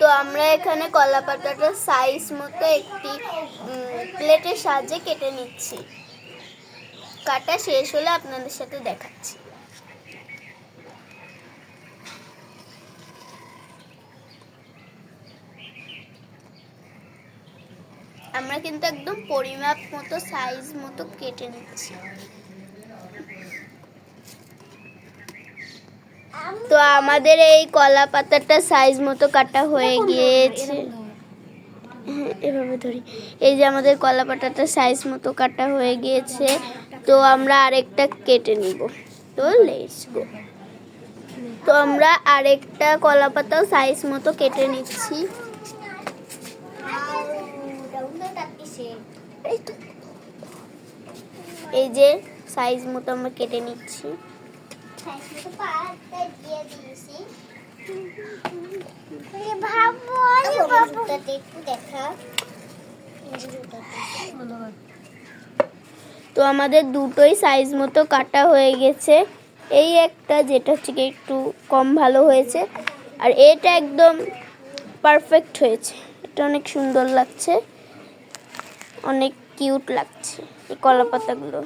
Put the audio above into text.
তো আমরা এখানে কলা পাতাটা সাইজ মতো একটি প্লেটের সাহায্যে কেটে নিচ্ছি। কাটা শেষ হলে আপনাদের সাথে দেখাচ্ছি। আমরা কিন্তু একদম পরিমাপ মতো সাইজ মতো কেটে নিচ্ছি। তো আমাদের এই কলা পাতাটা সাইজ মতো কাটা হয়ে গিয়েছে। এভাবে ধরি। এই যে আমাদের কলা পাতাটা সাইজ মতো কাটা হয়ে গিয়েছে। তো আমরা আরেকটা কেটে নিব। তো লেটস গো। তো আমরা আরেকটা কলা পাতাও সাইজ মতো কেটে নিচ্ছি। এই যে সাইজ মতো আমরা কেটে নিচ্ছি। তো আমাদের দুটোই সাইজ মতো কাটা হয়ে গেছে। এই একটা যেটা হচ্ছে একটু কম ভালো হয়েছে, আর এটা একদম পারফেক্ট হয়েছে। এটা অনেক সুন্দর লাগছে, অনেক কিউট লাগছে এই কলা পাতাগুলো।